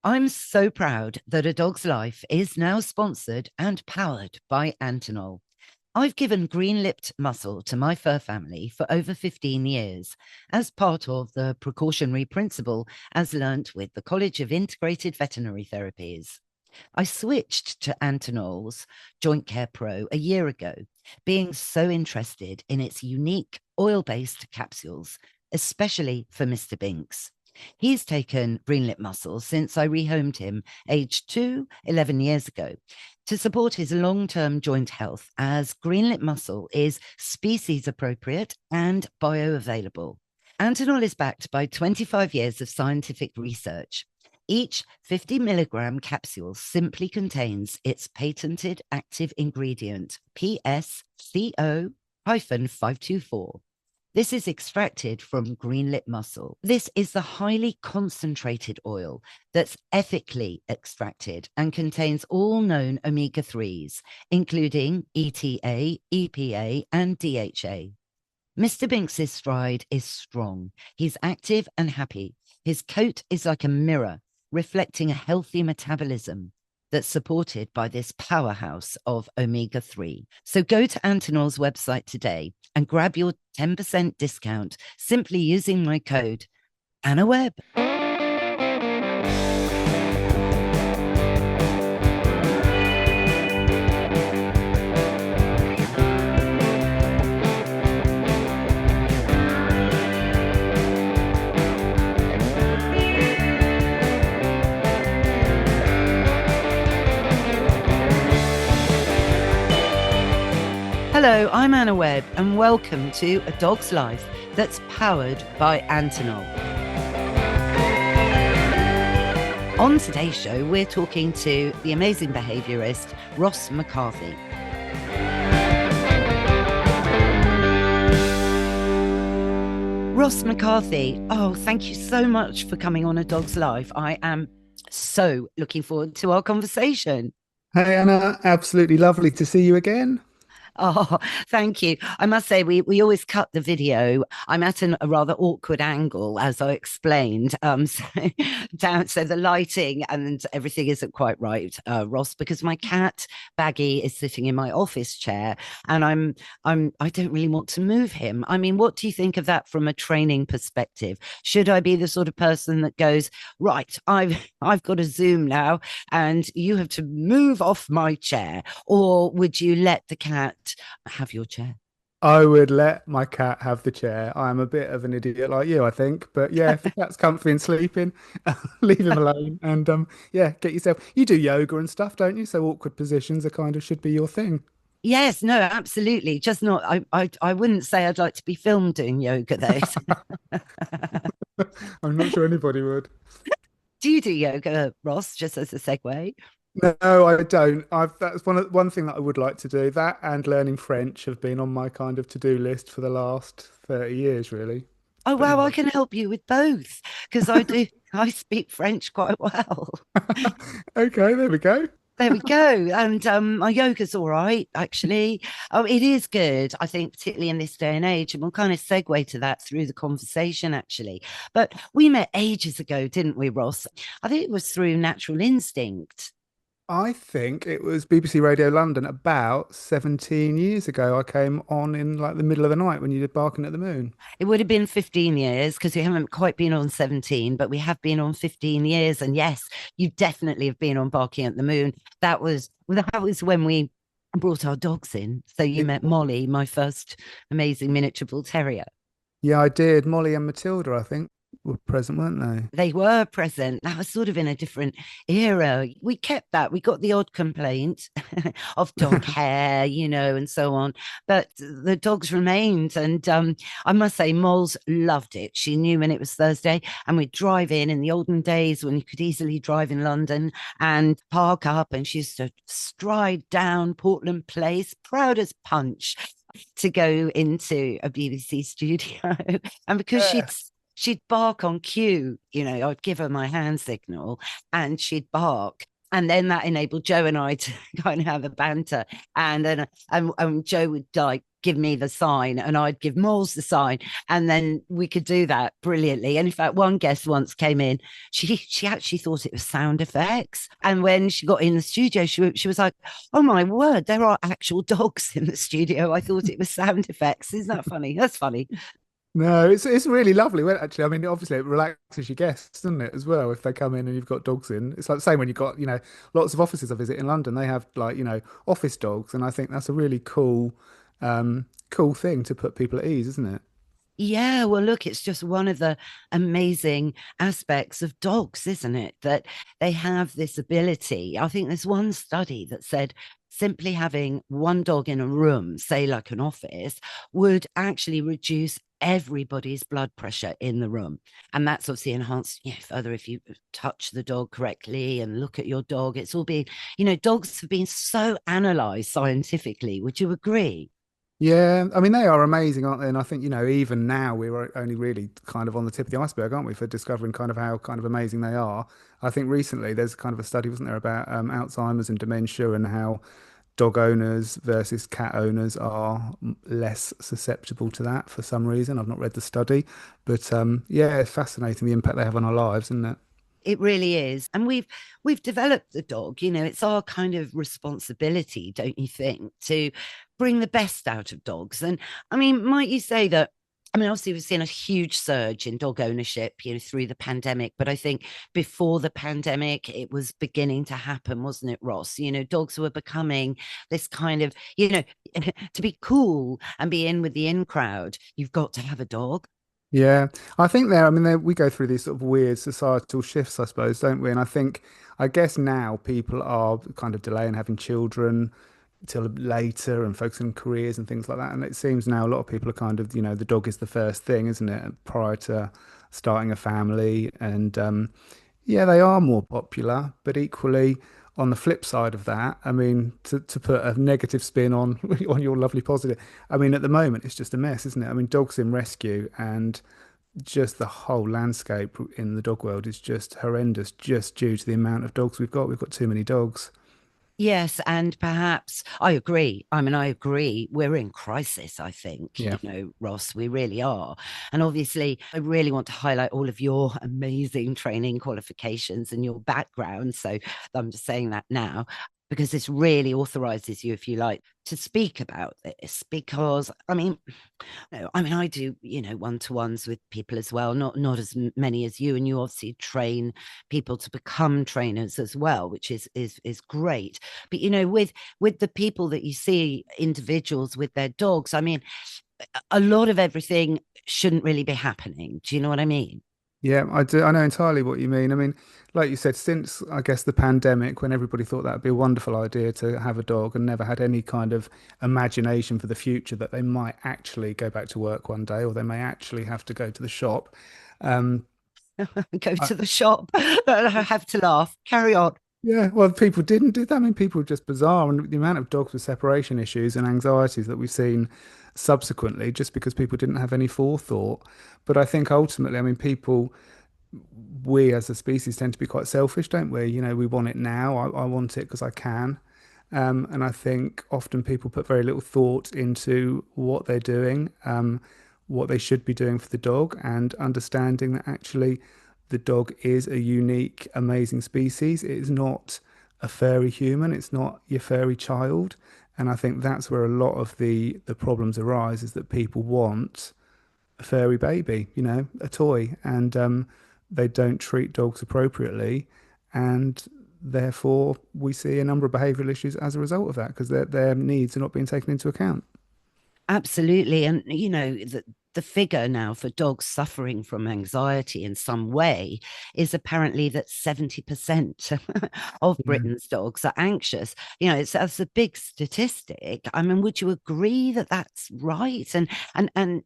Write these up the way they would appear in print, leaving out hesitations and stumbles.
I'm so proud that A Dog's Life is now sponsored and powered by Antinol. I've given green-lipped muscle to my fur family for over 15 years as part of the precautionary principle as learnt with the College of Integrated Veterinary Therapies. I switched to Antinol's Joint Care Pro a year ago, being so interested in its unique oil-based capsules, especially for Mr. Binks. He's taken greenlip muscle since I rehomed him, aged 11 years ago, to support his long-term joint health, as greenlip muscle is species appropriate and bioavailable. Antinol is backed by 25 years of scientific research. Each 50 milligram capsule simply contains its patented active ingredient, PSCO 524. This is extracted from greenlip muscle. This is the highly concentrated oil that's ethically extracted and contains all known omega-3s, including ETA, EPA, and DHA. Mr. Binks's stride is strong. He's active and happy. His coat is like a mirror, reflecting a healthy metabolism that's supported by this powerhouse of omega-3. So go to Antinol's website today and grab your 10% discount simply using my code Webb. Hello, I'm Anna Webb, and welcome to A Dog's Life that's powered by Antinol. On today's show, we're talking to the amazing behaviourist, Ross McCarthy. Ross McCarthy, thank you so much for coming on A Dog's Life. I am so looking forward to our conversation. Hey Anna, absolutely lovely to see you again. Oh, thank you. I must say, we always cut the video. I'm at a rather awkward angle, as I explained. So the lighting and everything isn't quite right, Ross, because my cat Baggy is sitting in my office chair, and I don't really want to move him. I mean, what do you think of that from a training perspective? Should I be the sort of person that goes, right, I've got a Zoom now, and you have to move off my chair, or would you let the cat have your chair? I would let my cat have the chair. I'm a bit of an idiot like you, I think. But yeah, if the cat's comfy and sleeping, leave him alone. And yeah, get yourself. You do yoga and stuff, don't you? So awkward positions are kind of should be your thing. Yes, no, absolutely. Just not. I wouldn't say I'd like to be filmed doing yoga though. I'm not sure anybody would. Do you do yoga, Ross? Just as a segue. No, I don't. That's one thing that I would like to do. That and learning French have been on my kind of to-do list for the last 30 years, really. Oh But wow, I can help you with both because I do. I speak French quite well. okay, there we go. There we go. And my yoga's all right, actually. Oh, it is good, I think, particularly in this day and age. And we'll kind of segue to that through the conversation, actually. But we met ages ago, didn't we, Ross? I think it was through Natural Instinct. I think it was BBC Radio London about 17 years ago. I came on in like the middle of the night when you did Barking at the Moon. It would have been 15 years because we haven't quite been on 17, but we have been on 15 years. And yes, you definitely have been on Barking at the Moon. That was when we brought our dogs in. So you It- met Molly, my first amazing miniature bull terrier. yeah, I did. Molly and Matilda, I think, were present, weren't they? They were present. That was sort of in a different era. We kept that. We got the odd complaint of dog hair, and so on. But the dogs remained. And I must say, Moles loved it. She knew when it was Thursday, and we'd drive in the olden days when you could easily drive in London and park up. And she used to stride down Portland Place, proud as punch, to go into a BBC studio. And because Yeah. she'd bark on cue. I'd give her my hand signal and she'd bark. And then that enabled Joe and I to kind of have a banter. And then Joe would like give me the sign and I'd give Moles the sign, and then we could do that brilliantly. And in fact, one guest once came in, she actually thought it was sound effects, and when she got in the studio, she was like, "Oh my word, there are actual dogs in the studio. I thought it was sound effects." Isn't that funny? That's funny. No, it's really lovely. Well, actually, I mean, obviously, it relaxes your guests, doesn't it, as well? If they come in and you've got dogs in, it's like the same when you've got, lots of offices I visit in London. They have like, office dogs, and I think that's a really cool thing to put people at ease, isn't it? Yeah, well, look, it's just one of the amazing aspects of dogs, isn't it? That they have this ability. I think there's one study that said simply having one dog in a room, say like an office, would actually reduce everybody's blood pressure in the room. And that's obviously enhanced, further if you touch the dog correctly and look at your dog. It's all been, dogs have been so analyzed scientifically. Would you agree? Yeah, I mean, they are amazing, aren't they? And I think, even now we're only really kind of on the tip of the iceberg, aren't we, for discovering kind of how kind of amazing they are. I think recently there's kind of a study, wasn't there, about Alzheimer's and dementia and how dog owners versus cat owners are less susceptible to that for some reason. I've not read the study, but yeah, it's fascinating the impact they have on our lives, isn't it? It really is. And we've developed the dog, it's our kind of responsibility, don't you think, to bring the best out of dogs. And I mean, might you say that, I mean, obviously we've seen a huge surge in dog ownership, through the pandemic, but I think before the pandemic it was beginning to happen, wasn't it, Ross? Dogs were becoming this kind of, to be cool and be in with the in crowd, you've got to have a dog. Yeah, I think I mean, we go through these sort of weird societal shifts, I suppose, don't we? And I guess now people are kind of delaying having children till later and focusing on careers and things like that. And it seems now a lot of people are kind of, the dog is the first thing, isn't it, prior to starting a family. And yeah, they are more popular, but equally on the flip side of that, I mean, to put a negative spin on on your lovely positive, I mean, at the moment it's just a mess, isn't it? I mean, dogs in rescue and just the whole landscape in the dog world is just horrendous, just due to the amount of dogs we've got. We've got too many dogs. Yes, and perhaps I agree. I mean, I agree. We're in crisis, I think, Yeah. Ross, we really are. And obviously, I really want to highlight all of your amazing training qualifications and your background. So I'm just saying that now because this really authorizes you, if you like, to speak about this. Because, I mean, no, I mean, I do, one-to-ones with people as well, not as many as you, and you obviously train people to become trainers as well, which is great. But with the people that you see, individuals with their dogs, I mean, a lot of everything shouldn't really be happening. Do you know what I mean? Yeah, I do. I know entirely what you mean. I mean, like you said, since I guess the pandemic, when everybody thought that would be a wonderful idea to have a dog and never had any kind of imagination for the future that they might actually go back to work one day or they may actually have to go to the shop. Um, Go I, to the shop. I have to laugh. Carry on. yeah, well, people didn't do that. I mean, people were just bizarre. And the amount of dogs with separation issues and anxieties that we've seen subsequently, just because people didn't have any forethought. But I think ultimately, I mean, we as a species tend to be quite selfish, don't we? We want it now. I want it because I can. And I think often people put very little thought into what they're doing, what they should be doing for the dog, and understanding that actually the dog is a unique, amazing species. It is not a furry human. It's not your furry child. And I think that's where a lot of the problems arise, is that people want a furry baby, a toy, and they don't treat dogs appropriately, and therefore we see a number of behavioural issues as a result of that because their needs are not being taken into account. Absolutely. And, the figure now for dogs suffering from anxiety in some way is apparently that 70% of Yeah. Britain's dogs are anxious. That's a big statistic. I mean, would you agree that that's right? And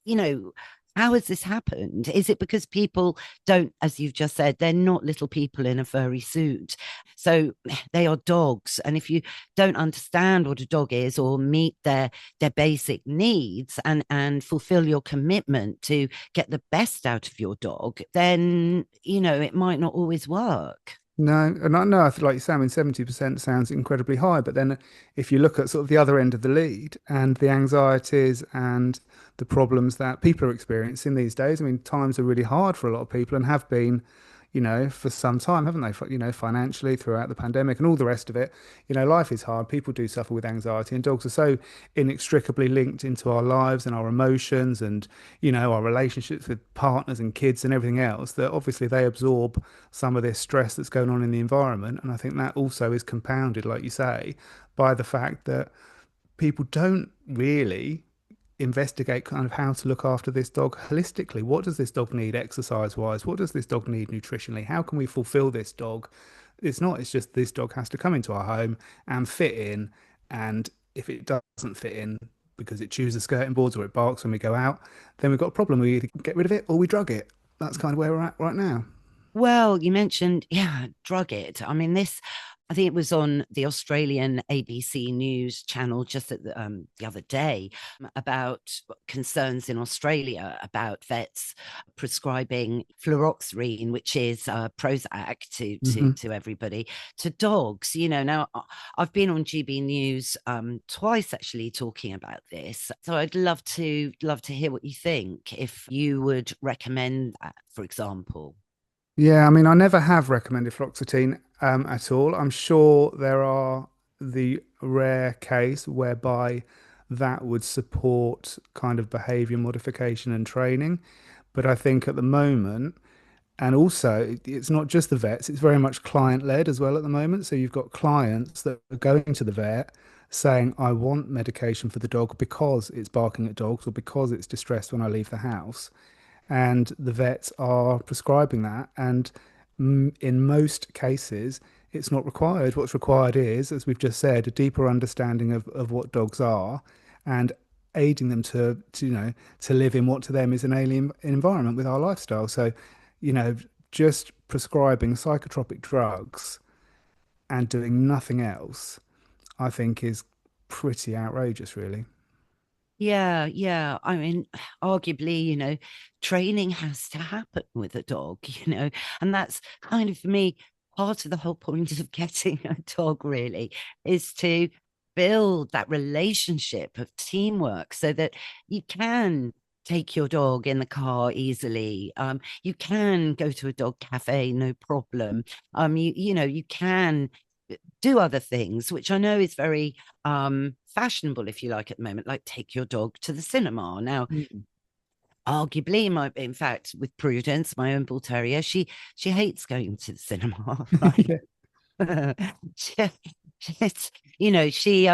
you know, how has this happened? Is it because people don't, as you've just said, they're not little people in a furry suit? So they are dogs. And if you don't understand what a dog is or meet their basic needs and fulfill your commitment to get the best out of your dog, then, it might not always work. No, and I know, like you're saying, 70% sounds incredibly high, but then if you look at sort of the other end of the lead and the anxieties and the problems that people are experiencing these days, I mean, times are really hard for a lot of people and have been, for some time, haven't they? Financially throughout the pandemic and all the rest of it. Life is hard. People do suffer with anxiety, and dogs are so inextricably linked into our lives and our emotions and, our relationships with partners and kids and everything else that obviously they absorb some of this stress that's going on in the environment. And I think that also is compounded, like you say, by the fact that people don't really investigate kind of how to look after this dog holistically. What does this dog need exercise wise? What does this dog need nutritionally? How can we fulfill this dog? It's just this dog has to come into our home and fit in. And if it doesn't fit in because it chews the skirting boards or it barks when we go out, then we've got a problem. We either get rid of it or we drug it. That's kind of where we're at right now. Well, you mentioned, yeah, drug it. I mean, I think it was on the Australian ABC News channel just the other day about concerns in Australia about vets prescribing fluoxetine, which is Prozac Hmm. to everybody, to dogs. Now I've been on GB News twice actually talking about this, so I'd love to hear what you think. If you would recommend that, for example. Yeah, I mean, I never have recommended fluoxetine at all. I'm sure there are the rare case whereby that would support kind of behavior modification and training. But I think at the moment, and also it's not just the vets, it's very much client led as well at the moment. So you've got clients that are going to the vet saying, I want medication for the dog because it's barking at dogs or because it's distressed when I leave the house, and the vets are prescribing that. And in most cases, it's not required. What's required is, as we've just said, a deeper understanding of what dogs are and aiding them to live in what to them is an alien environment with our lifestyle. So, you know, just prescribing psychotropic drugs and doing nothing else, I think is pretty outrageous, really. Yeah, yeah. I mean, arguably, training has to happen with a dog, and that's kind of for me part of the whole point of getting a dog, really, is to build that relationship of teamwork so that you can take your dog in the car easily. You can go to a dog cafe, no problem. You can do other things, which I know is very fashionable, if you like, at the moment, like take your dog to the cinema. Now, Mm. arguably, in fact, with Prudence, my own bull terrier, she hates going to the cinema, right? Yeah. she, she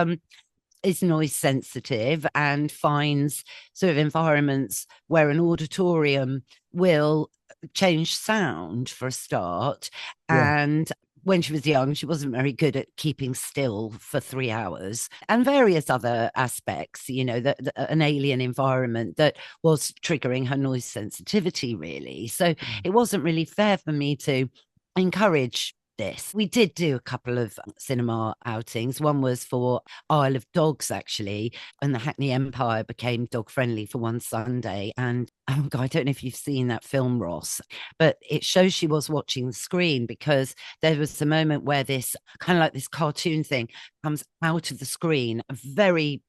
is noise sensitive and finds sort of environments where an auditorium will change sound for a start. Yeah. And when she was young, she wasn't very good at keeping still for 3 hours and various other aspects, an alien environment that was triggering her noise sensitivity, really. So Mm. it wasn't really fair for me to encourage this. We did do a couple of cinema outings. One was for Isle of Dogs, actually, and the Hackney Empire became dog friendly for one Sunday. And oh God, I don't know if you've seen that film, Ross, but it shows she was watching the screen because there was a moment where this kind of like this cartoon thing comes out of the screen, very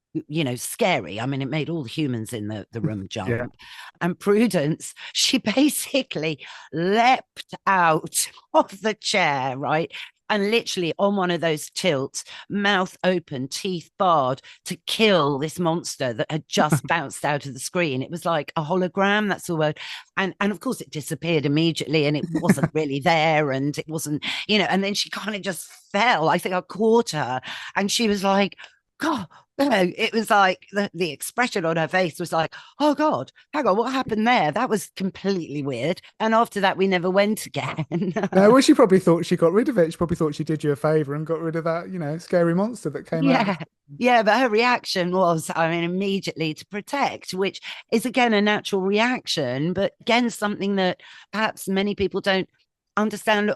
scary. I mean, it made all the humans in the room Yeah. jump. And Prudence, she basically leapt out of the chair, right? And literally on one of those tilts, mouth open, teeth barred, to kill this monster that had just bounced out of the screen. It was like a hologram, that's the word. And of course it disappeared immediately and it wasn't really there and it wasn't, and then she kind of just fell. I think I caught her and she was like, God, it was like the expression on her face was like, oh God, hang on, what happened there? That was completely weird. And after that, we never went again. No, well, she probably thought she got rid of it. She probably thought she did you a favor and got rid of that, scary monster that came out. Yeah. Yeah, but her reaction was, I mean, immediately to protect, which is again a natural reaction, but again, something that perhaps many people don't understand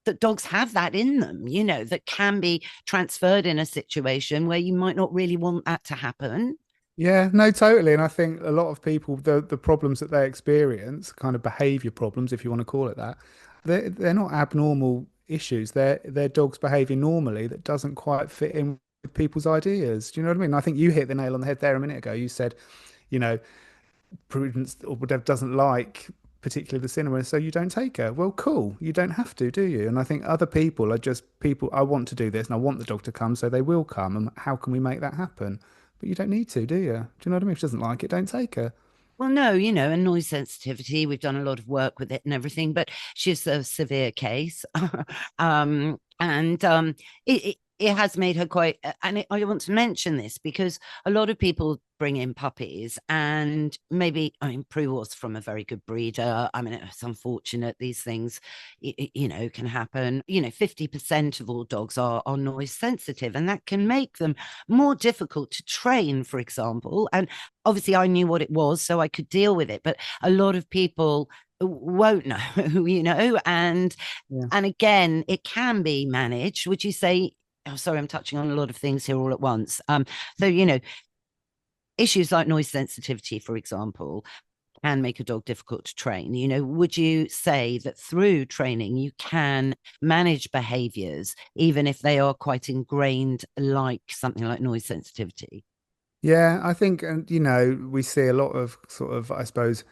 that dogs have that in them, that can be transferred in a situation where you might not really want that to happen. Yeah, no, totally. And I think a lot of people, the problems that they experience, kind of behavior problems, if you want to call it that, they're not abnormal issues. Their dog's behaving normally that doesn't quite fit in with people's ideas. Do you know what I mean? I think you hit the nail on the head there a minute ago. You said, you know, Prudence or whatever doesn't like particularly the cinema, so you don't take her. Well, cool. You don't have to, do you? And I think other people are just people. I want to do this, and I want the dog to come, so they will come. And how can we make that happen? But you don't need to, do you? Do you know what I mean? If she doesn't like it, don't take her. Well, no, and noise sensitivity, we've done a lot of work with it and everything, but she's a severe case. And it has made her quite, I want to mention this because a lot of people bring in puppies and maybe, I mean, Prue was from a very good breeder. I mean, it's unfortunate these things, can happen. 50% of all dogs are noise sensitive, and that can make them more difficult to train, for example. And obviously I knew what it was, so I could deal with it. But a lot of people won't know, and Yeah. again, it can be managed. Would you say? Oh, sorry, I'm touching on a lot of things here all at once. So issues like noise sensitivity, for example, can make a dog difficult to train. Would you say that through training you can manage behaviors, even if they are quite ingrained, like something like noise sensitivity? Yeah, I think, and we see a lot of sort of, I suppose,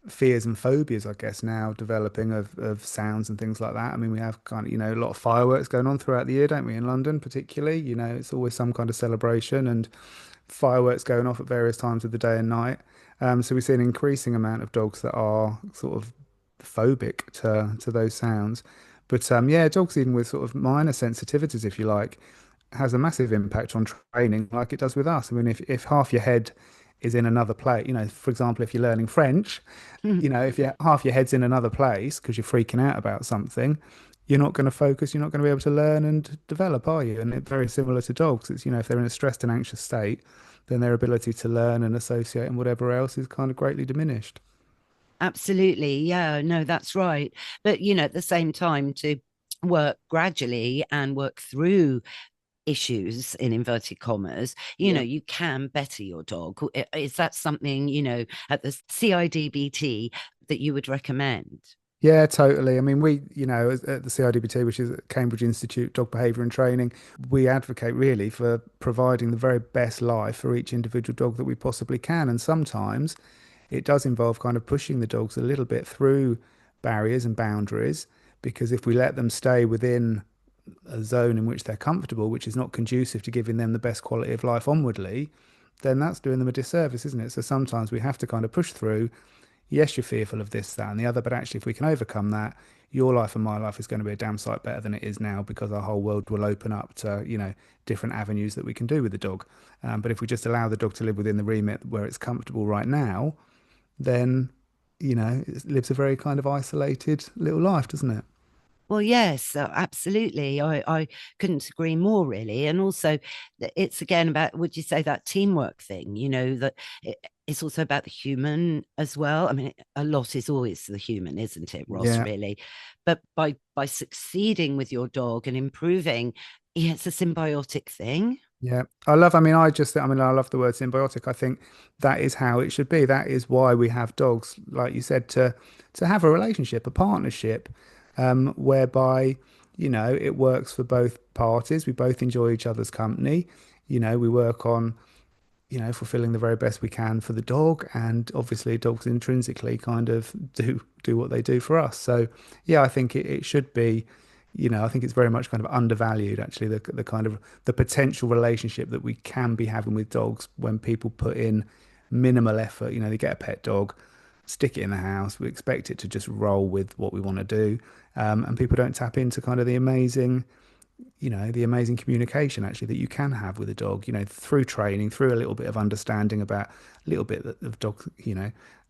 fears and phobias, I guess, now developing of sounds and things like that. I mean, we have kind of, a lot of fireworks going on throughout the year, don't we? In London, particularly, it's always some kind of celebration and fireworks going off at various times of the day and night. So we see an increasing amount of dogs that are sort of phobic to those sounds. But yeah, dogs even with sort of minor sensitivities, if you like, has a massive impact on training, like it does with us. I mean, if half your head is in another place, for example, if you're learning French, if half your head's in another place because you're freaking out about something, you're not going to focus, you're not going to be able to learn and develop, are you? And it's very similar to dogs. It's, if they're in a stressed and anxious state, then their ability to learn and associate and whatever else is kind of greatly diminished. Absolutely. Yeah, no, that's right. But, at the same time, to work gradually and work through issues in inverted commas, Yeah. you can better your dog. Is that something, at the CIDBT that you would recommend? Yeah, totally. I mean, we, at the CIDBT, which is Cambridge Institute Dog Behaviour and Training, we advocate really for providing the very best life for each individual dog that we possibly can. And sometimes it does involve kind of pushing the dogs a little bit through barriers and boundaries, because if we let them stay within a zone in which they're comfortable, which is not conducive to giving them the best quality of life onwardly, then that's doing them a disservice, isn't it? So sometimes we have to kind of push through. Yes, you're fearful of this, that, and the other, but actually, if we can overcome that, your life and my life is going to be a damn sight better than it is now, because our whole world will open up to, different avenues that we can do with the dog. But if we just allow the dog to live within the remit where it's comfortable right now, then, it lives a very kind of isolated little life, doesn't it? Well, yes, absolutely. I couldn't agree more, really. And also, it's again about, would you say, that teamwork thing, that it's also about the human as well. I mean, a lot is always the human, isn't it, Ross, Yeah. really? But by succeeding with your dog and improving, yeah, it's a symbiotic thing. Yeah, I mean, I love the word symbiotic. I think that is how it should be. That is why we have dogs, like you said, to have a relationship, a partnership, whereby, it works for both parties. We both enjoy each other's company. We work on, fulfilling the very best we can for the dog, and obviously dogs intrinsically kind of do what they do for us. So yeah, I think it should be, I think it's very much kind of undervalued, actually, the kind of the potential relationship that we can be having with dogs when people put in minimal effort. They get a pet dog, stick it in the house, we expect it to just roll with what we want to do, and people don't tap into kind of the amazing communication actually that you can have with a dog, through training, through a little bit of understanding about a little bit of dog,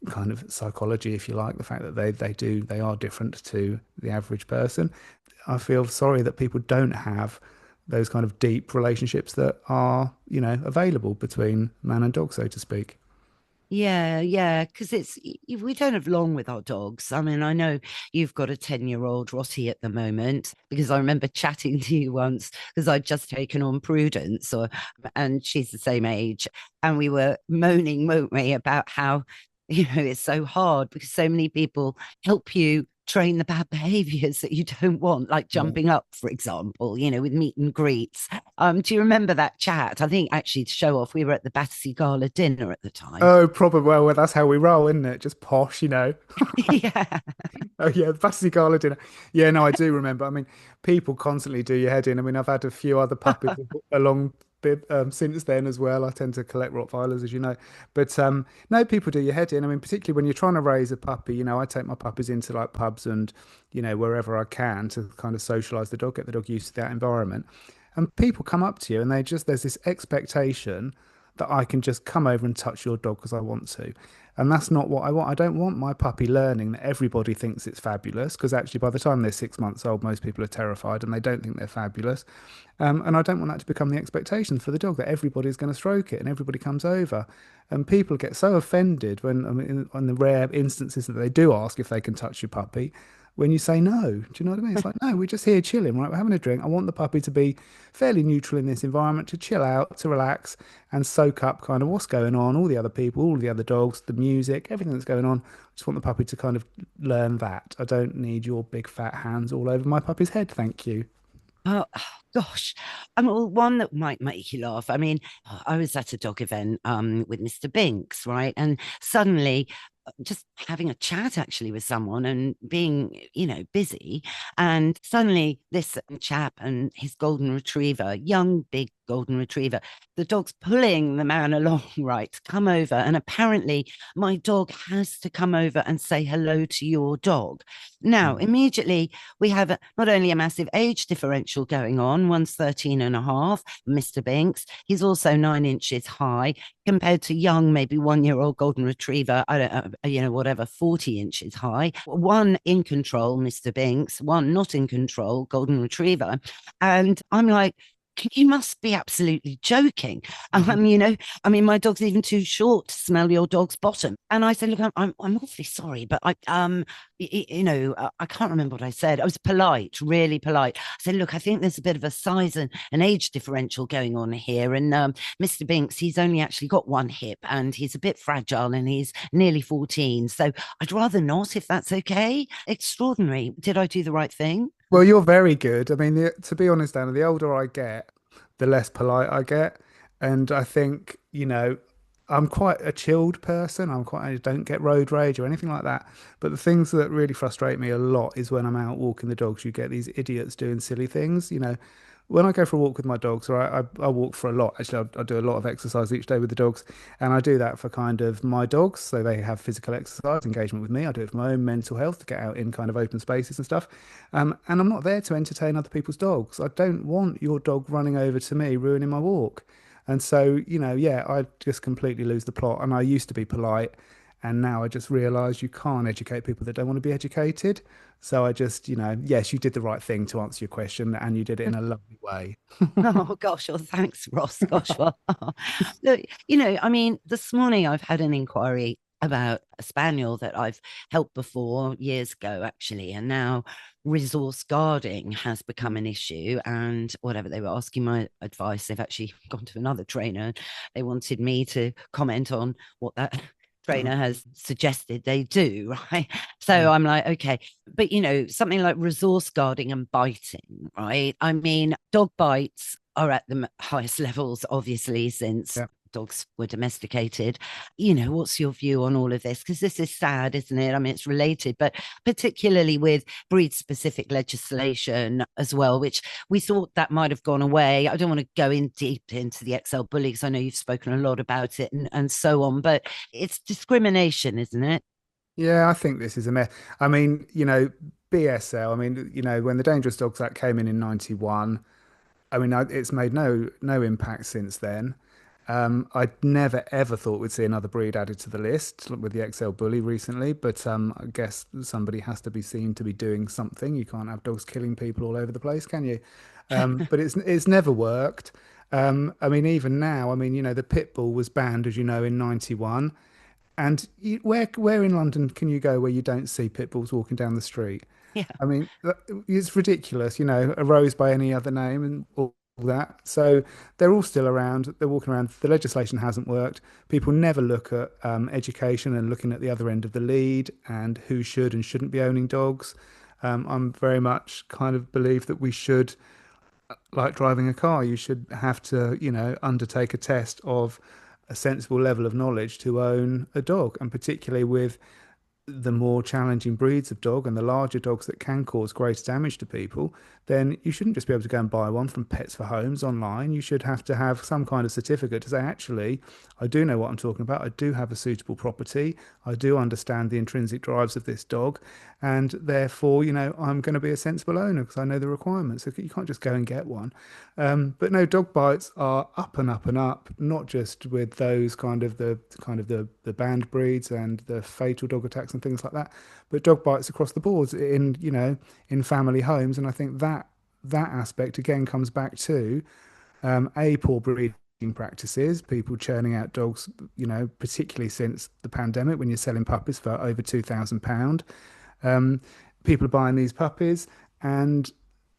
kind of psychology, if you like, the fact that they are different to the average person. I feel sorry that people don't have those kind of deep relationships that are, available between man and dog, so to speak. Yeah, yeah, because we don't have long with our dogs. I mean, I know you've got a 10-year-old Rossi at the moment, because I remember chatting to you once because I'd just taken on Prudence, and she's the same age, and we were moaning, weren't we, about how it's so hard because so many people help you train the bad behaviors that you don't want, like Yeah. jumping up, for example, with meet and greets. Do you remember that chat? I think actually to show off, we were at the Battersea Gala dinner at the time. Oh, probably. Well, that's how we roll, isn't it? Just posh, you know. Yeah. Oh yeah, the Battersea Gala dinner. Yeah, no, I do remember. I mean, people constantly do your head in. I mean, I've had a few other puppies along since then as well. I tend to collect Rottweilers, as you know. But no, people do your head in. I mean, particularly when you're trying to raise a puppy. I take my puppies into like pubs and wherever I can to kind of socialize the dog, get the dog used to that environment. And people come up to you and there's this expectation that I can just come over and touch your dog because I want to. And that's not what I want. I don't want my puppy learning that everybody thinks it's fabulous because actually, by the time they're 6 months old, most people are terrified and they don't think they're fabulous. And I don't want that to become the expectation for the dog that everybody's going to stroke it and everybody comes over. And people get so offended when, I mean, on the rare instances that they do ask if they can touch your puppy, when you say no. Do you know what I mean? It's like, no, we're just here chilling, right? We're having a drink. I want the puppy to be fairly neutral in this environment, to chill out, to relax and soak up kind of what's going on, all the other people, all the other dogs, the music, everything that's going on. I just want the puppy to kind of learn that. I don't need your big fat hands all over my puppy's head. Thank you. Oh, gosh. Well, one that might make you laugh. I mean, I was at a dog event with Mr. Binks, right? And suddenly, just having a chat actually with someone and being, busy. And suddenly, this chap and his golden retriever, young, big golden retriever, the dog's pulling the man along, right, to come over. And apparently, my dog has to come over and say hello to your dog. Now, Mm. immediately, we have not only a massive age differential going on, one's 13 and a half, Mr. Binks, he's also 9 inches high compared to young, maybe 1-year-old golden retriever, I don't know, whatever, 40 inches high. One in control, Mr. Binks, one not in control, golden retriever. And I'm like, you must be absolutely joking. I mean, my dog's even too short to smell your dog's bottom. And I said, look, I'm awfully sorry, but I can't remember what I said. I was polite, really polite. I said, look, I think there's a bit of a size and an age differential going on here. And Mr. Binks, he's only actually got one hip and he's a bit fragile and he's nearly 14. So I'd rather not, if that's okay. Extraordinary. Did I do the right thing? Well, you're very good. I mean, to be honest, Anna, the older I get, the less polite I get. And I think, I'm quite a chilled person. I don't get road rage or anything like that. But the things that really frustrate me a lot is when I'm out walking the dogs, you get these idiots doing silly things. When I go for a walk with my dogs, or I walk for a lot. Actually, I do a lot of exercise each day with the dogs, and I do that for kind of my dogs, so they have physical exercise engagement with me. I do it for my own mental health to get out in kind of open spaces and stuff. And I'm not there to entertain other people's dogs. I don't want your dog running over to me, ruining my walk. And so, yeah, I just completely lose the plot. And I used to be polite, and now I just realise you can't educate people that don't want to be educated. So I just, yes, you did the right thing to answer your question, and you did it in a lovely way. Oh gosh, well, thanks, Ross. Gosh, well, look, I mean, this morning I've had an inquiry about a spaniel that I've helped before years ago, actually, and now resource guarding has become an issue. And whatever they were asking my advice, they've actually gone to another trainer. They wanted me to comment on what that Oh, trainer has suggested they do, right? So yeah. I'm like, okay, but something like resource guarding and biting, right? I mean, dog bites are at the highest levels, obviously, since Yeah. dogs were domesticated. What's your view on all of this? Because this is sad, isn't it? I mean, it's related, but particularly with breed specific legislation as well, which we thought that might have gone away. I don't want to go in deep into the XL bully because I know you've spoken a lot about it and so on, but it's discrimination, isn't it? Yeah, I think this is a mess. I mean, BSL, I mean, when the Dangerous Dogs Act came in 91, I mean, it's made no impact since then. I'd never ever thought we'd see another breed added to the list with the XL Bully recently, but I guess somebody has to be seen to be doing something. You can't have dogs killing people all over the place, can you? But it's never worked. I mean, even now, I mean, the pit bull was banned, as you know, in 91. And where in London can you go where you don't see pit bulls walking down the street? Yeah. I mean, it's ridiculous, a rose by any other name, and or that. So they're all still around. They're walking around. The legislation hasn't worked. People never look at education and looking at the other end of the lead and who should and shouldn't be owning dogs. I'm very much kind of believe that we should, like driving a car, you should have to, undertake a test of a sensible level of knowledge to own a dog, and particularly with the more challenging breeds of dog and the larger dogs that can cause greater damage to people, then you shouldn't just be able to go and buy one from Pets for Homes online. You should have to have some kind of certificate to say, actually, I do know what I'm talking about. I do have a suitable property. I do understand the intrinsic drives of this dog. And therefore, I'm going to be a sensible owner because I know the requirements. So you can't just go and get one. But no, dog bites are up and up and up, not just with those kind of the banned breeds and the fatal dog attacks and things like that, but dog bites across the board in family homes. And I think that aspect again comes back to poor breeding practices, people churning out dogs, particularly since the pandemic when you're selling puppies for over £2,000. Um, People are buying these puppies and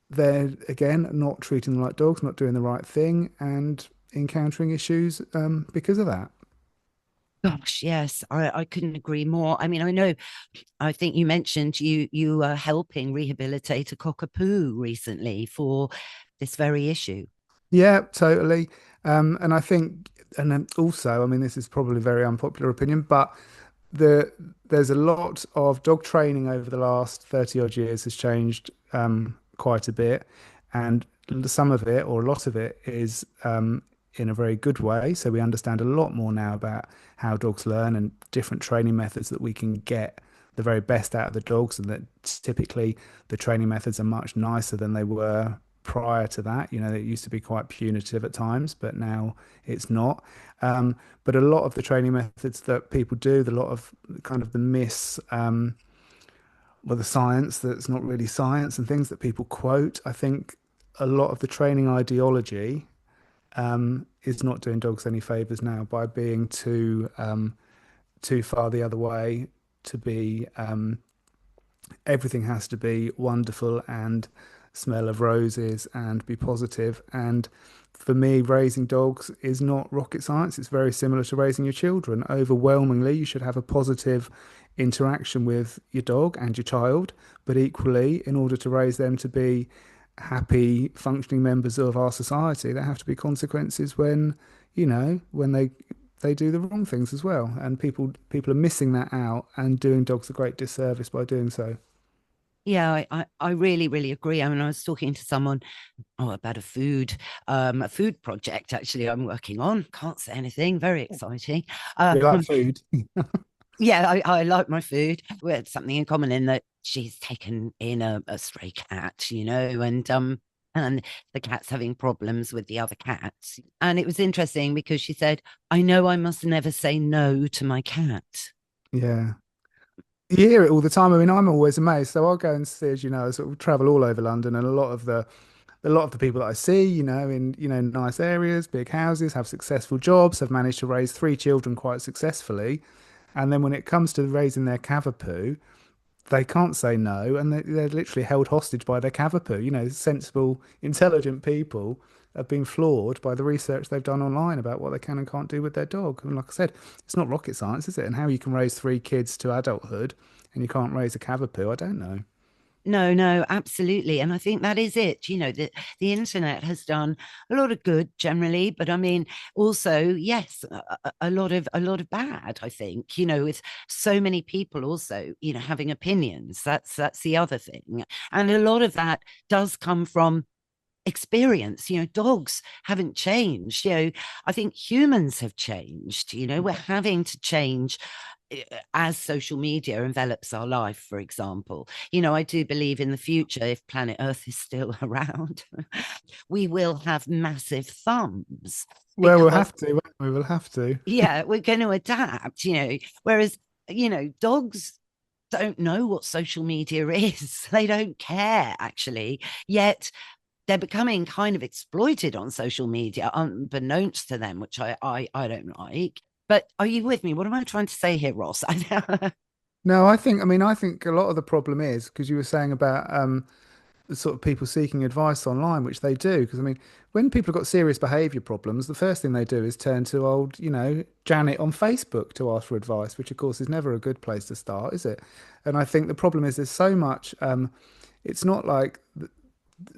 they're again not treating them like dogs, not doing the right thing, and encountering issues because of that. Gosh, yes, I couldn't agree more. I mean, I know, I think you mentioned you are helping rehabilitate a cockapoo recently for this very issue. Yeah, totally. And I think, and then also, I mean, this is probably a very unpopular opinion, but the there's a lot of dog training over the last 30 odd years has changed quite a bit, and some of it or a lot of it is in a very good way. So we understand a lot more now about how dogs learn and different training methods that we can get the very best out of the dogs, and that typically the training methods are much nicer than they were prior to that. It used to be quite punitive at times, but now it's not. But a lot of the training methods that people do, the lot of kind of the well, the science that's not really science and things that people quote, I think a lot of the training ideology is not doing dogs any favors now by being too far the other way to be everything has to be wonderful and smell of roses and be positive. And for me, raising dogs is not rocket science. It's very similar to raising your children. Overwhelmingly, you should have a positive interaction with your dog and your child, but equally, in order to raise them to be happy, functioning members of our society, there have to be consequences when they do the wrong things as well. And people are missing that out and doing dogs a great disservice by doing so. Yeah, I really, really agree. I mean, I was talking to someone about a food project actually I'm working on. Can't say anything, very exciting. We like food. Yeah, I like my food. We had something in common in that she's taken in a stray cat, and the cat's having problems with the other cats. And it was interesting because she said, I know I must never say no to my cat. Yeah. You hear it all the time. I mean, I'm always amazed. So I'll go and see, as you know, I sort of travel all over London, and a lot of the people that I see, in nice areas, big houses, have successful jobs, have managed to raise three children quite successfully, and then when it comes to raising their cavapoo, they can't say no, and they're literally held hostage by their cavapoo. Sensible, intelligent people have been floored by the research they've done online about what they can and can't do with their dog. And like I said, it's not rocket science, is it? And how you can raise three kids to adulthood and you can't raise a cavapoo, I don't know. No, no, absolutely. And I think that is it. The internet has done a lot of good generally, but I mean, also, yes, a lot of bad, I think, with so many people also, having opinions. That's the other thing. And a lot of that does come from experience. Dogs haven't changed. I think humans have changed. We're having to change as social media envelops our life, for example. I do believe in the future, if planet Earth is still around, we will have massive thumbs Well, we'll because, have to, won't we? We'll have to. yeah, we're going to adapt, whereas, dogs don't know what social media is. They don't care, actually. Yet they're becoming kind of exploited on social media, unbeknownst to them, which I don't like. But are you with me? What am I trying to say here, Ross? No, I think a lot of the problem is because you were saying about sort of people seeking advice online, which they do. Because I mean, when people have got serious behaviour problems, the first thing they do is turn to old, Janet on Facebook to ask for advice, which of course is never a good place to start, is it? And I think the problem is there's so much. It's not like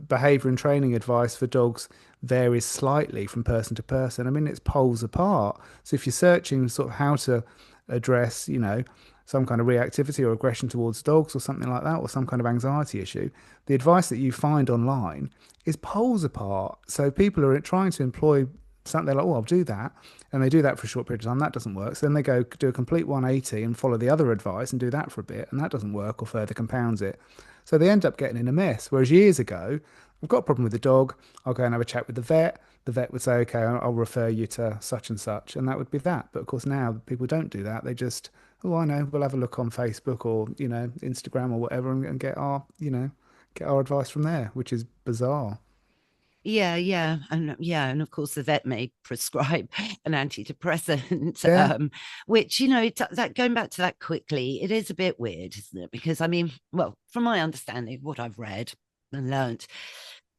behavior and training advice for dogs varies slightly from person to person. I mean, it's poles apart. So if you're searching sort of how to address, some kind of reactivity or aggression towards dogs or something like that, or some kind of anxiety issue, the advice that you find online is poles apart. So people are trying to employ something, they're like, oh, I'll do that. And they do that for a short period of time. That doesn't work. So then they go do a complete 180 and follow the other advice and do that for a bit. And that doesn't work or further compounds it. So they end up getting in a mess. Whereas years ago, I've got a problem with the dog. I'll go and have a chat with the vet. The vet would say, okay, I'll refer you to such and such. And that would be that. But of course, now people don't do that. They just, oh, I know, we'll have a look on Facebook or, Instagram or whatever and get get our advice from there, which is bizarre. And of course the vet may prescribe an antidepressant, Yeah. which that going back to that quickly, it is a bit weird, isn't it? Because I mean, well, from my understanding, what I've read and learnt,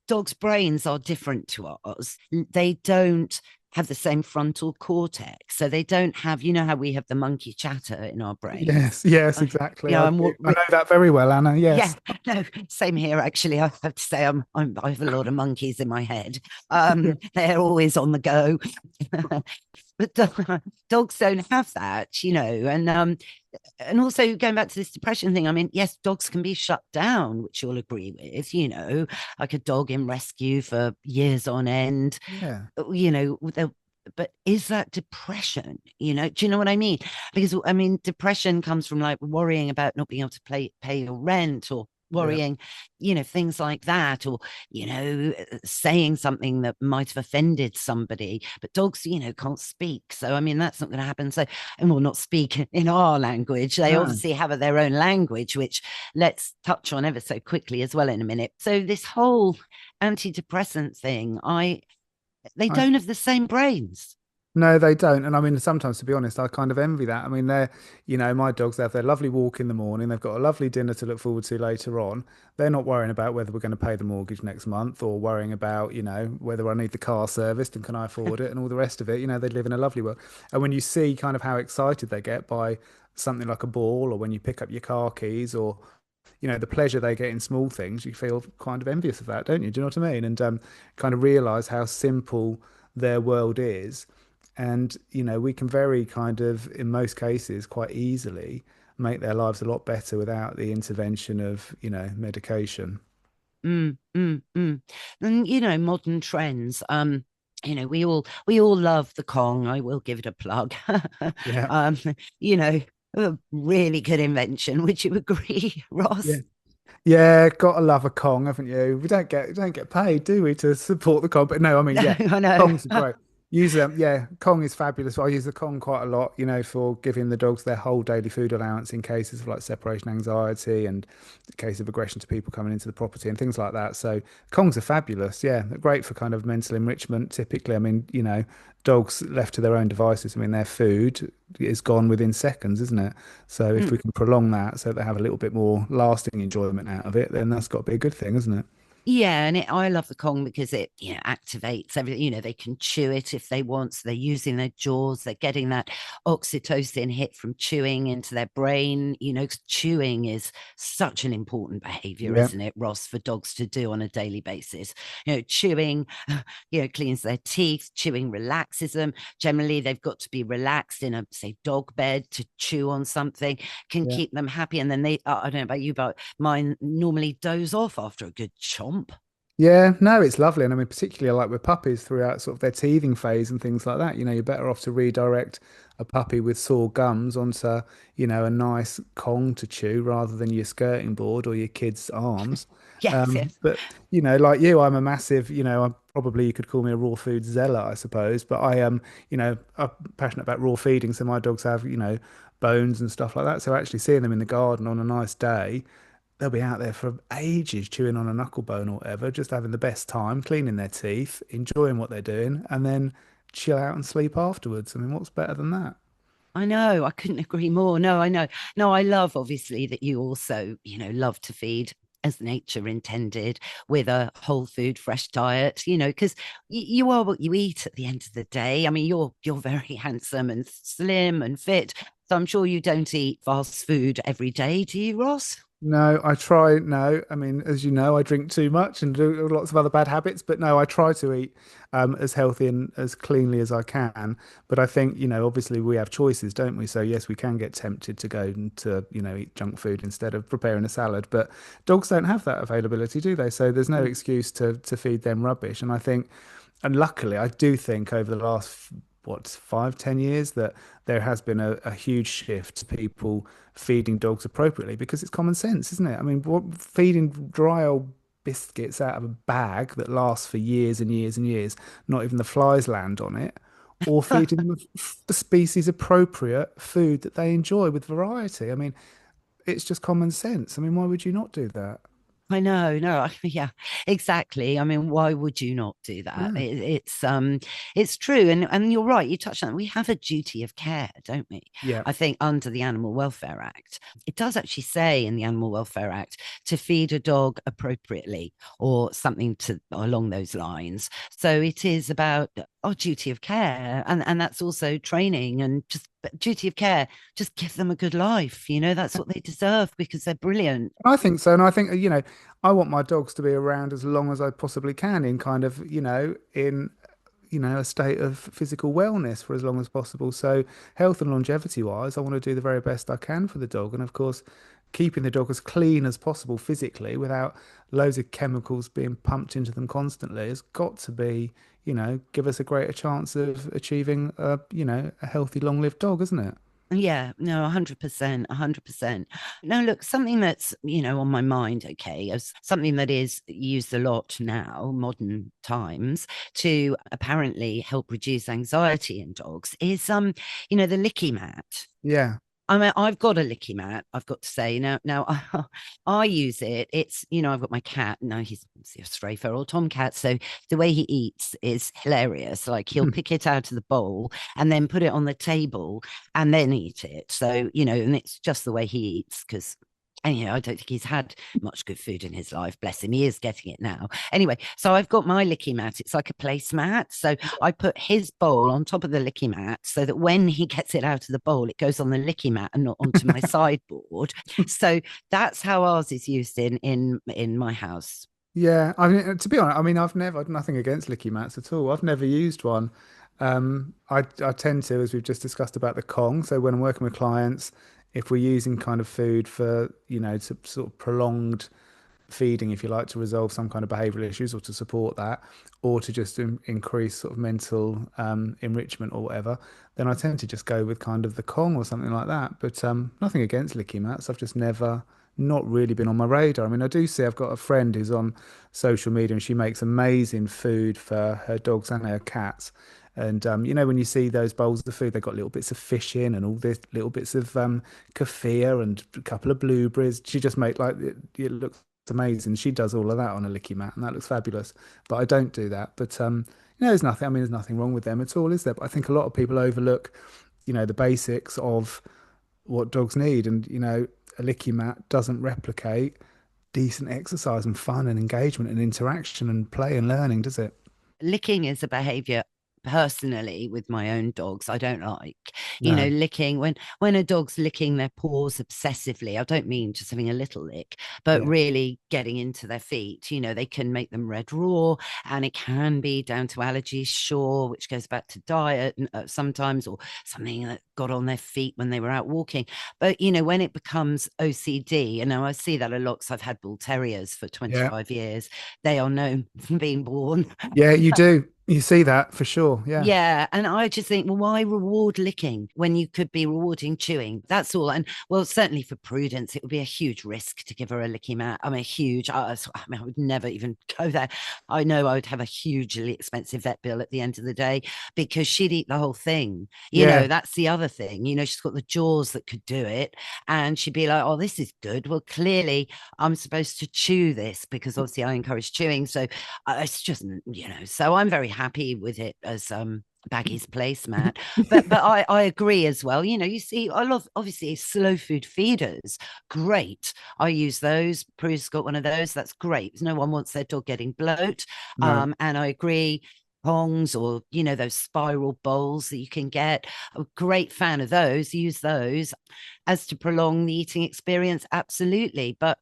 dogs' brains are different to ours. They don't have the same frontal cortex, so they don't have, how we have the monkey chatter in our brains. Yes. Yes, I, exactly. I'm what I know that very well, Anna. yeah, Yes. no, same here. Actually, I have to say, I have a lot of monkeys in my head. Yeah. They're always on the go, but dogs don't have that, and also going back to this depression thing. I mean, yes, dogs can be shut down, which you'll agree with. Like a dog in rescue for years on end. Yeah. But is that depression? Do you know what I mean? Because I mean, depression comes from like worrying about not being able to pay your rent, or Yeah. worrying, things like that, or saying something that might have offended somebody. But dogs, can't speak, so I mean, that's not going to happen. So, and will not speak in our language. They No. obviously have their own language, which let's touch on ever so quickly as well in a minute. So this whole antidepressant thing, they I don't have the same brains. No, they don't. And I mean, sometimes, to be honest, I kind of envy that. I mean, my dogs, they have their lovely walk in the morning. They've got a lovely dinner to look forward to later on. They're not worrying about whether we're going to pay the mortgage next month or worrying about, whether I need the car serviced and can I afford it and all the rest of it. They live in a lovely world. And when you see kind of how excited they get by something like a ball or when you pick up your car keys or, the pleasure they get in small things, you feel kind of envious of that, don't you? Do you know what I mean? And kind of realize how simple their world is. And, we can very kind of, in most cases, quite easily make their lives a lot better without the intervention of, medication. And modern trends. We all love the Kong. I will give it a plug. Yeah. um, you know, a really good invention. Would you agree, Yeah. Ross? Yeah, gotta love a Kong, haven't you? We don't get paid, do we, to support the Kong? But no, I mean, No, yeah, I know. Kongs are great. Use them, yeah. Kong is fabulous. I use the Kong quite a lot, for giving the dogs their whole daily food allowance in cases of like separation anxiety and case of aggression to people coming into the property and things like that. So Kongs are fabulous. Yeah, they're great for kind of mental enrichment. Typically, I mean, dogs left to their own devices. I mean, their food is gone within seconds, isn't it? So if Mm. we can prolong that so they have a little bit more lasting enjoyment out of it, then that's got to be a good thing, isn't it? Yeah, and I love the Kong because it, activates everything. They can chew it if they want. So they're using their jaws. They're getting that oxytocin hit from chewing into their brain. 'Cause chewing is such an important behavior, Yeah, isn't it, Ross, for dogs to do on a daily basis? Chewing, cleans their teeth. Chewing relaxes them. Generally, they've got to be relaxed in a, say, dog bed to chew on something, can yeah. keep them happy. And then they, I don't know about you, but mine normally doze off after a good chomp. Yeah, no, it's lovely. And I mean, particularly like with puppies throughout sort of their teething phase and things like that, you're better off to redirect a puppy with sore gums onto, a nice Kong to chew rather than your skirting board or your kid's arms. Yes, yes. But, like you, I'm a massive, I'm probably you could call me a raw food zealot, I suppose. But I am, I'm passionate about raw feeding. So my dogs have, bones and stuff like that. So actually seeing them in the garden on a nice day, they'll be out there for ages chewing on a knuckle bone or whatever, just having the best time, cleaning their teeth, enjoying what they're doing, and then chill out and sleep afterwards. I mean, what's better than that? I know. I couldn't agree more. No, I know. No, I love obviously that you also, love to feed as nature intended, with a whole food, fresh diet, because you are what you eat at the end of the day. I mean, you're very handsome and slim and fit. So I'm sure you don't eat fast food every day, do you, Ross? No, I try. No, I mean, as you know, I drink too much and do lots of other bad habits. But no, I try to eat as healthy and as cleanly as I can. But I think, obviously we have choices, don't we? So yes, we can get tempted to go and to, eat junk food instead of preparing a salad. But dogs don't have that availability, do they? So there's no Mm. excuse to feed them rubbish. And I think, and luckily, I do think over the last, what, 5, 10 years, that there has been a huge shift to people feeding dogs appropriately because it's common sense, isn't it? I mean, feeding dry old biscuits out of a bag that lasts for years and years and years, not even the flies land on it, or feeding them the species appropriate food that they enjoy with variety. I mean, it's just common sense. I mean, why would you not do that? I know, no, yeah, exactly. I mean, why would you not do that? No. It's true, and you're right. You touched on it. We have a duty of care, don't we? Yeah. I think under the Animal Welfare Act, it does actually say in the Animal Welfare Act to feed a dog appropriately or something to along those lines. So it is about our duty of care, and that's also training and just duty of care. Just give them a good life. That's what they deserve because they're brilliant. I think so. And I think, I want my dogs to be around as long as I possibly can in kind of, in, a state of physical wellness for as long as possible. So health and longevity wise, I want to do the very best I can for the dog. And of course, keeping the dog as clean as possible physically without loads of chemicals being pumped into them constantly has got to be, give us a greater chance of achieving a healthy, long-lived dog, isn't it? Yeah, no, 100%, 100%. Now, look, something that's, on my mind, okay, as something that is used a lot now, modern times, to apparently help reduce anxiety in dogs is, the licky mat. Yeah. I mean, I've got a licky mat, I've got to say. Now I use it. It's, I've got my cat. Now he's a stray feral tomcat. So the way he eats is hilarious. Like he'll pick it out of the bowl and then put it on the table and then eat it. So, and it's just the way he eats because and I don't think he's had much good food in his life. Bless him. He is getting it now. Anyway, so I've got my licky mat. It's like a placemat. So I put his bowl on top of the licky mat so that when he gets it out of the bowl, it goes on the licky mat and not onto my sideboard. So that's how ours is used in my house. Yeah, I mean, to be honest, I mean, I've nothing against licky mats at all. I've never used one. I tend to, as we've just discussed about the Kong. So when I'm working with clients, if we're using kind of food for, to sort of prolonged feeding, if you like, to resolve some kind of behavioural issues or to support that, or to just increase sort of mental enrichment or whatever, then I tend to just go with kind of the Kong or something like that. But nothing against licky mats. I've just never not really been on my radar. I mean, I do see I've got a friend who's on social media and she makes amazing food for her dogs and her cats. And when you see those bowls of food, they've got little bits of fish in and all this little bits of kefir and a couple of blueberries. She just make like it looks amazing. She does all of that on a licky mat, and that looks fabulous. But I don't do that. But there's nothing. I mean, there's nothing wrong with them at all, is there? But I think a lot of people overlook, the basics of what dogs need, and a licky mat doesn't replicate decent exercise and fun and engagement and interaction and play and learning, does it? Licking is a behavior personally with my own dogs I don't like. No. Licking when a dog's licking their paws obsessively. I don't mean just having a little lick, but Yeah. really getting into their feet. They can make them red raw, and it can be down to allergies, sure, which goes back to diet sometimes, or something that got on their feet when they were out walking. But when it becomes OCD, and now I see that a lot because I've had bull terriers for Yeah. 25 years. They are known from being born. Yeah, you do. You see that for sure. Yeah. Yeah. And I just think, well, why reward licking when you could be rewarding chewing? That's all. And well, certainly for Prudence, it would be a huge risk to give her a licky mat. I mean, huge. I would never even go there. I know I would have a hugely expensive vet bill at the end of the day because she'd eat the whole thing. Yeah. That's the other thing. She's got the jaws that could do it. And she'd be like, oh, this is good. Well, clearly I'm supposed to chew this because obviously I encourage chewing. So it's just, so I'm very happy with it as Baggy's placemat. But I agree as well. You know, you see, I love obviously slow food feeders. Great. I use those. Prue's got one of those. That's great. No one wants their dog getting bloat. No. And I agree. Pongs or those spiral bowls that you can get. I'm a great fan of those. Use those. As to prolong the eating experience, absolutely. But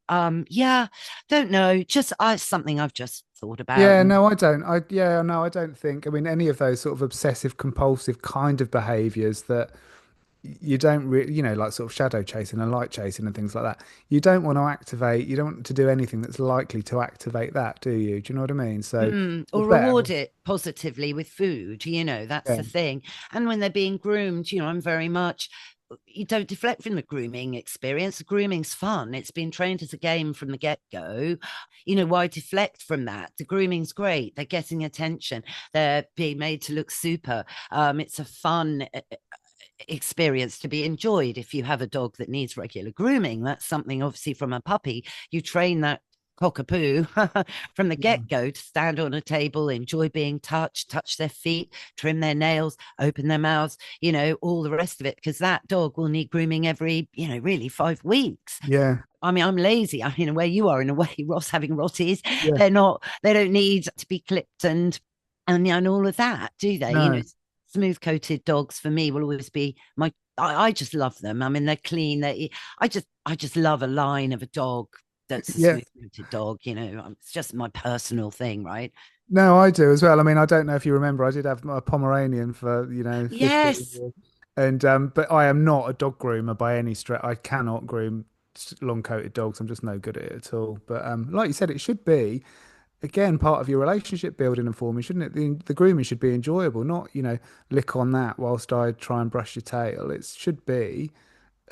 yeah, don't know. Just something I've just thought about. Yeah, And no, I don't. No, I don't think. I mean, any of those sort of obsessive compulsive kind of behaviors that you don't really, like sort of shadow chasing and light chasing and things like that. You don't want to activate, you don't want to do anything that's likely to activate that, do you? Do you know what I mean? So you're or better. reward it positively with food, that's Yeah. the thing. And when they're being groomed, I'm very much, you don't deflect from the grooming experience. Grooming's fun. It's been trained as a game from the get-go. Why deflect from that? The grooming's great. They're getting attention. They're being made to look super. It's a fun experience to be enjoyed. If you have a dog that needs regular grooming, that's something obviously from a puppy. You train that cockapoo from the Yeah. get-go to stand on a table, enjoy being touched, touch their feet, trim their nails, open their mouths, all the rest of it, because that dog will need grooming every, really 5 weeks. Yeah. I mean, I'm lazy. I mean, where you are in a way, Ross, having Rotties, Yeah. they don't need to be clipped and all of that, do they? No. Smooth coated dogs for me will always be I just love them. I mean, they're clean. I just love a line of a dog that's a Yeah. smooth coated dog. It's just my personal thing, right? No, I do as well. I mean, I don't know if you remember, I did have a Pomeranian for, 15 Yes. years. And but I am not a dog groomer by any stretch. I cannot groom long-coated dogs. I'm just no good at it at all. But like you said, it should be again part of your relationship building and forming, shouldn't it? The grooming should be enjoyable, not, lick on that whilst I try and brush your tail. It should be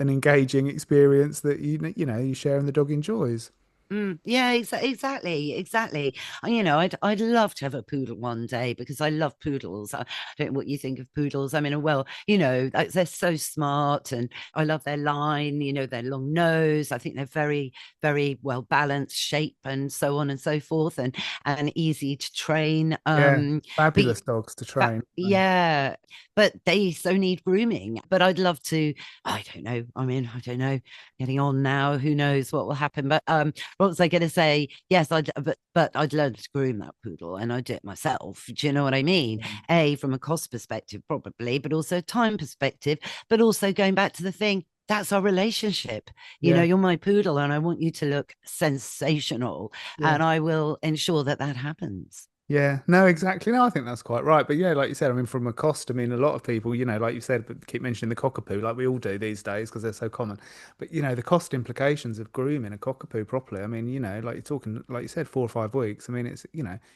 an engaging experience that you share and the dog enjoys. Yeah, exactly. And, I'd love to have a poodle one day because I love poodles. I don't know what you think of poodles. I mean, well, they're so smart, and I love their line. Their long nose. I think they're very, very well balanced shape, and so on and so forth, and easy to train. Yeah, But fabulous dogs to train. yeah, but they so need grooming. But I'd love to. I don't know. I mean, I don't know. Getting on now, who knows what will happen? But what was I going to say? Yes, but I'd learn to groom that poodle, and I do it myself. Do you know what I mean? From a cost perspective, probably, but also time perspective, but also going back to the thing. That's our relationship. Yeah, You're my poodle, and I want you to look sensational, yeah. and I will ensure that that happens. Yeah, no, exactly. No, I think that's quite right. But yeah, like you said, I mean, from a cost, I mean, a lot of people, like you said, but keep mentioning the cockapoo, like we all do these days because they're so common. But the cost implications of grooming a cockapoo properly. I mean, like you're talking, like you said, 4 or 5 weeks. I mean, it's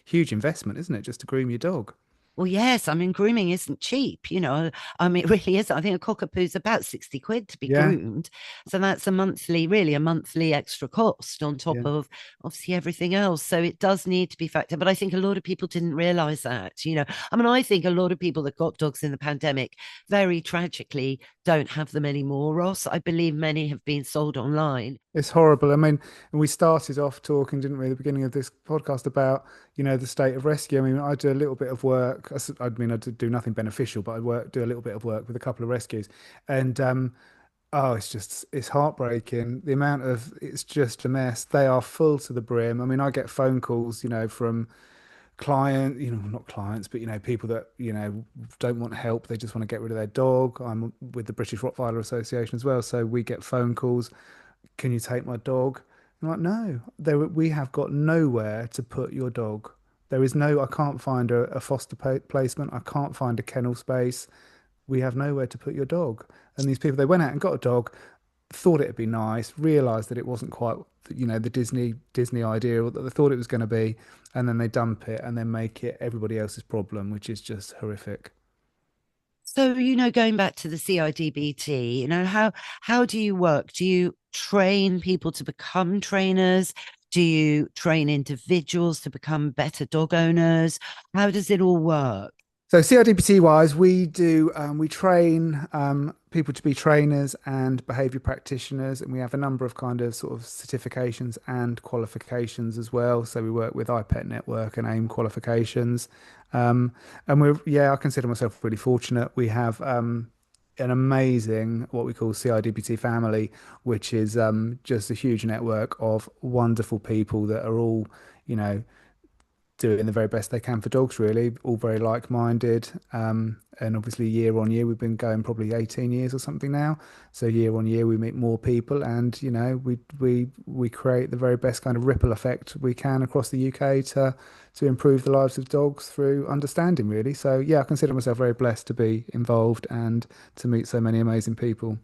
huge investment, isn't it, just to groom your dog? Well, yes, I mean, grooming isn't cheap, I mean, it really isn't. I think a cockapoo's about 60 quid to be Yeah, groomed. So that's really a monthly extra cost on top yeah. of obviously everything else. So it does need to be factored. But I think a lot of people didn't realize that. I mean, I think a lot of people that got dogs in the pandemic very tragically don't have them anymore, Ross. I believe many have been sold online. It's horrible. I mean, and we started off talking, didn't we, at the beginning of this podcast about, the state of rescue. I mean, I do a little bit of work. I mean, I do nothing beneficial, but do a little bit of work with a couple of rescues. And oh, it's heartbreaking. It's just a mess. They are full to the brim. I mean, I get phone calls, from not clients, but people that, don't want help. They just want to get rid of their dog. I'm with the British Rottweiler Association as well. So we get phone calls. Can you take my dog? I'm like, no, we have got nowhere to put your dog. There is no, I can't find a foster placement. I can't find a kennel space. We have nowhere to put your dog. And these people, they went out and got a dog, thought it'd be nice, realized that it wasn't quite, the Disney idea that they thought it was going to be, and then they dump it and then make it everybody else's problem, which is just horrific. So, going back to the CIDBT, how do you work? Do you train people to become trainers? Do you train individuals to become better dog owners? How does it all work? So CRDPT wise, we train people to be trainers and behaviour practitioners, and we have a number of kind of sort of certifications and qualifications as well. So we work with iPet Network and AIM qualifications, and I consider myself really fortunate. We have an amazing what we call CIDPT family, which is just a huge network of wonderful people that are all, you know, doing the very best they can for dogs, really, all very like-minded. And obviously, year on year, we've been going probably 18 years or something now. So year on year, we meet more people, and we create the very best kind of ripple effect we can across the UK to improve the lives of dogs through understanding, really. So yeah, I consider myself very blessed to be involved and to meet so many amazing people.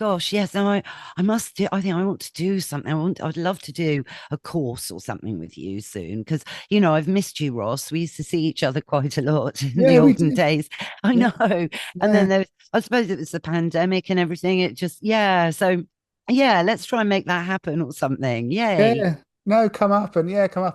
Gosh, yes. No, I must do. I think I want to do something. I'd love to do a course or something with you soon because, I've missed you, Ross. We used to see each other quite a lot in the Yeah, we olden do. days. I Yeah, know. And yeah, then I suppose it was the pandemic and everything. It just, yeah. So, yeah, let's try and make that happen or something. Yay. yeah. No, come up and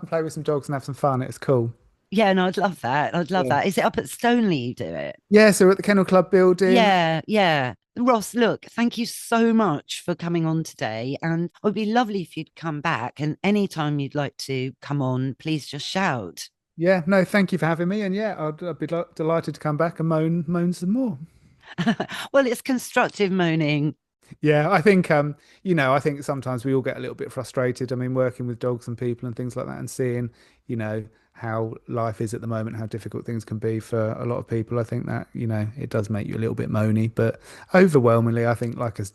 play with some dogs and have some fun. It's cool. Yeah, no, I'd love that. I'd love Yeah. that. Is it up at Stoneleigh you do it? Yeah, so we're at the Kennel Club building. Yeah, yeah. Ross, look, thank you so much for coming on today. And it would be lovely if you'd come back. And anytime you'd like to come on, please just shout. Yeah, no, thank you for having me. And yeah, I'd be delighted to come back and moan some more. Well, it's constructive moaning. Yeah, I think sometimes we all get a little bit frustrated. I mean, working with dogs and people and things like that and seeing, how life is at the moment, how difficult things can be for a lot of people. I think that, it does make you a little bit moany, but overwhelmingly, I think like us,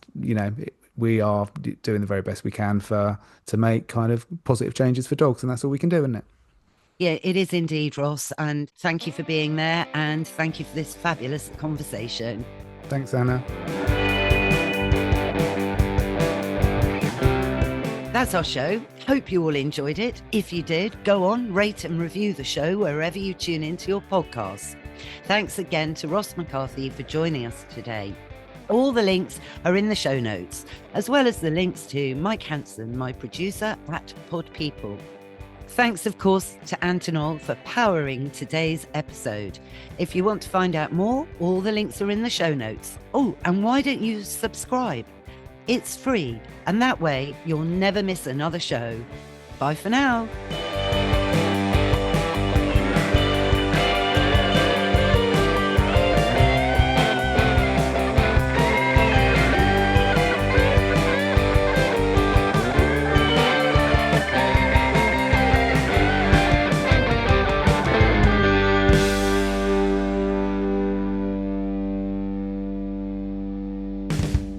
we are doing the very best we can to make kind of positive changes for dogs, and that's all we can do, isn't it? Yeah, it is indeed, Ross. And thank you for being there. And thank you for this fabulous conversation. Thanks, Anna. That's our show. Hope you all enjoyed it. If you did, go on, rate and review the show wherever you tune into your podcasts. Thanks again to Ross McCarthy for joining us today. All the links are in the show notes, as well as the links to Mike Hansen, my producer at Pod People. Thanks, of course, to Antonol for powering today's episode. If you want to find out more, all the links are in the show notes. Oh, and why don't you subscribe? It's free, and that way you'll never miss another show. Bye for now.